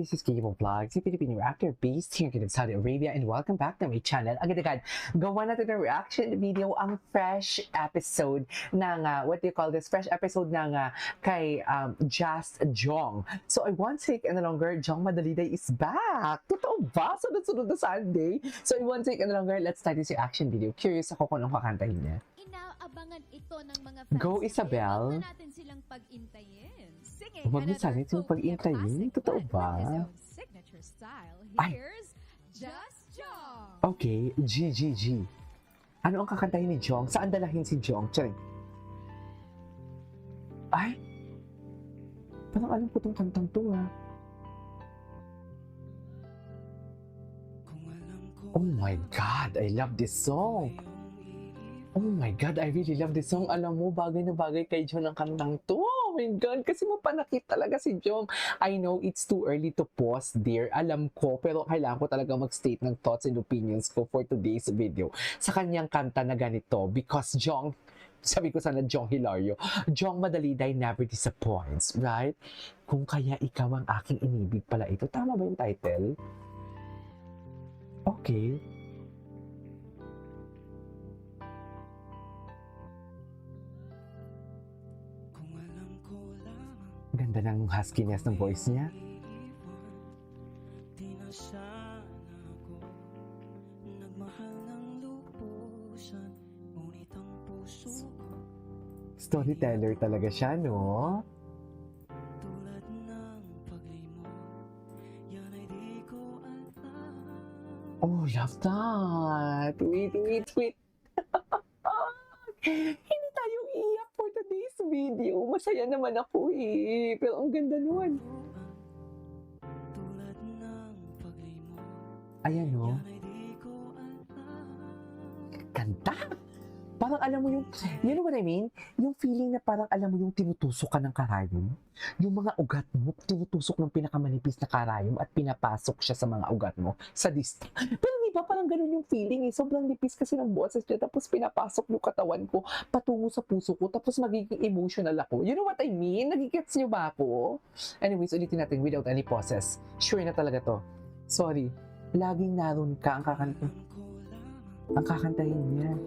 this is Kiko Vlogs, a Filipino actor based here in Saudi Arabia, and welcome back to my channel. Agad-agad, gawa natin ng reaction video ang fresh episode ng, fresh episode ng kay Just Jong. So I won't take any longer, Jong Madaliday is back! Totoo ba? Sunod-sunod na Sunday? So I won't take any longer, let's start this reaction video. Curious ako kung anong kakantahin niya. Inaabangan ito ng mga fans. Go, Isabel! Huwag na natin silang pag-intayin. Singing Huwag na silang pag-intayin? Totoo ba? Signature style. Ay. Here's Just Jong. Okay, G. Ano ang kakantahin ni Jong? Saan dalahin si Jong? Charing. Ay! Parang alam ko tong kantang to, ha? Oh my God! I love this song! Oh my God! I really love this song! Alam mo, bagay na bagay kay Jong ang kantang to! Oh my God! Kasi mapanakit talaga si Jong. I know it's too early to pause there. Alam ko, pero kailangan ko talaga mag-state ng thoughts and opinions ko for today's video sa kanyang kanta na ganito. Because Jong, sabi ko sana Jong Hilario, Jong Madaliday never disappoints, right? Kung kaya ikaw ang aking inibig pala ito. Tama ba yung title? Okay. Ganda ng huskiness ng voice niya. Storyteller talaga siya, no? Oh, love that! Wait. Hindi tayo iiyak for today's video. Masaya naman ako eh. Pero ang ganda nun. Ayan o. Ganda! Parang alam mo yung, you know what I mean? Yung feeling na parang alam mo yung tinutusok ka ng karayom. Yung mga ugat mo, tinutusok ng pinakamanipis na karayom at pinapasok siya sa mga ugat mo sa dista. Pero di ba parang ganun yung feeling eh. Sobrang nipis kasi ng boses niya tapos pinapasok yung katawan ko patungo sa puso ko tapos magiging emotional ako. You know what I mean? Nagigets niyo ba ako? Anyways, ulitin natin without any pauses. Sure na talaga to. Sorry. Laging naroon ka ang kakantahin niya.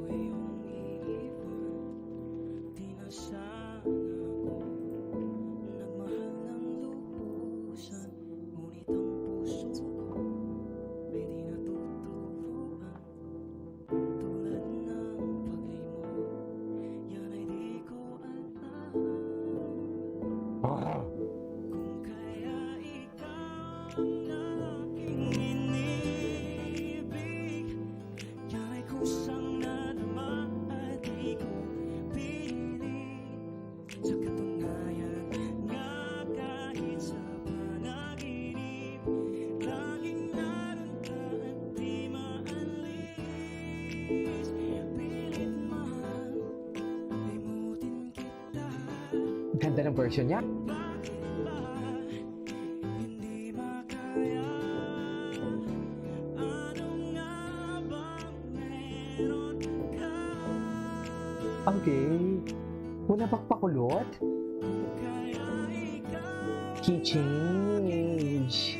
Ganda ng version niya. Okay. Wala bang pakulot? Key change.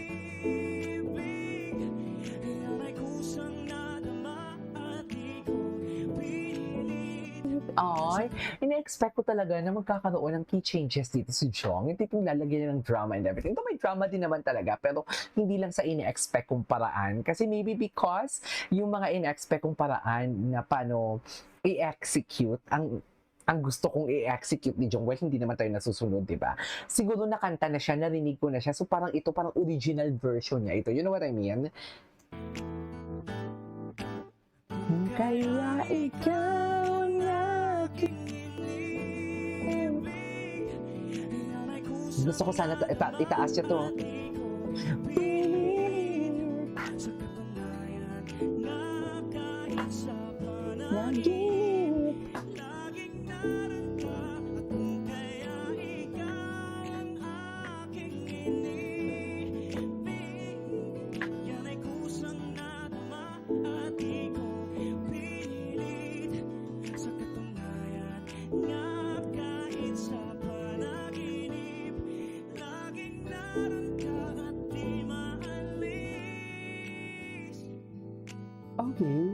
Ay, ina-expect ko talaga na magkakaroon ng key changes dito si Jong. Yung tipong lalagyan niya ng drama and everything. Ito may drama din naman talaga, pero hindi lang sa ina-expect kong paraan. Kasi maybe because yung mga ina-expect kong paraan na paano i-execute, ang gusto kong i-execute ni Jong, well, hindi naman tayo nasusunod, di ba? Siguro nakanta na siya, narinig ko na siya. So parang ito, parang original version niya ito. You know what I mean? Kaya ikaw na gusto ko sana itaas siya to. Kahit sa panaginip, laging naroon ka at di Okay.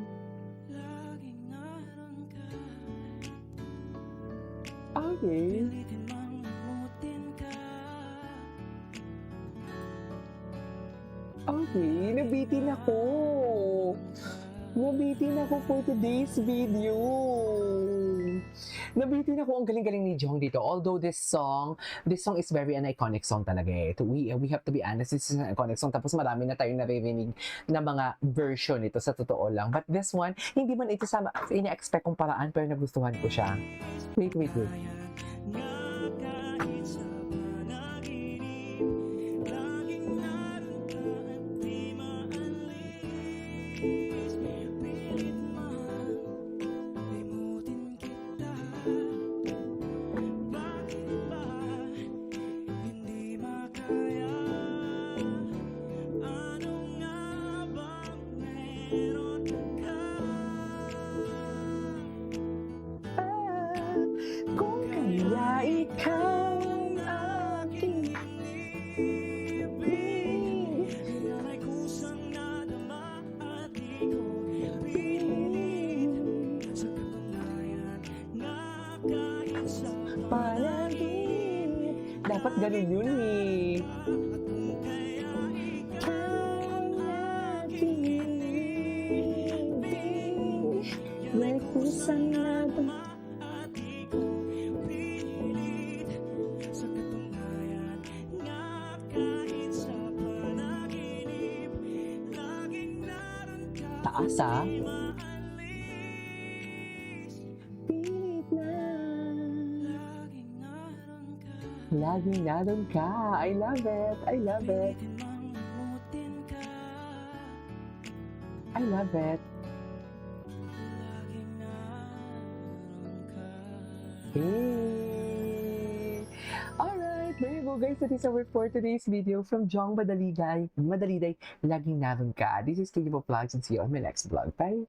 Okay. Okay, nabitin ako. Nabitin ako for today's video. Nabitin ako. Ang galing-galing ni Jong dito. Although this song is very an iconic song talaga eh. We have to be honest, this is an iconic song. Tapos marami na tayong naririnig na mga version nito sa totoo lang. But this one, hindi man ito sa ina-expect kong paraan pero nagustuhan ko siya. Wait. Kung kaya ikaw ang aking piling, panaginip. Dapat ganun yun eh. Ikaw ang aking piling, may kusang na ba? Taas ah. Pilit na. Laging naroon ka. I love it. I love it. I love it. Hey. Alright, there you go guys. That is our for today's video from Jong Madaliday. Laging naroon ka. This is Steve Vlogs and see you on my next vlog. Bye.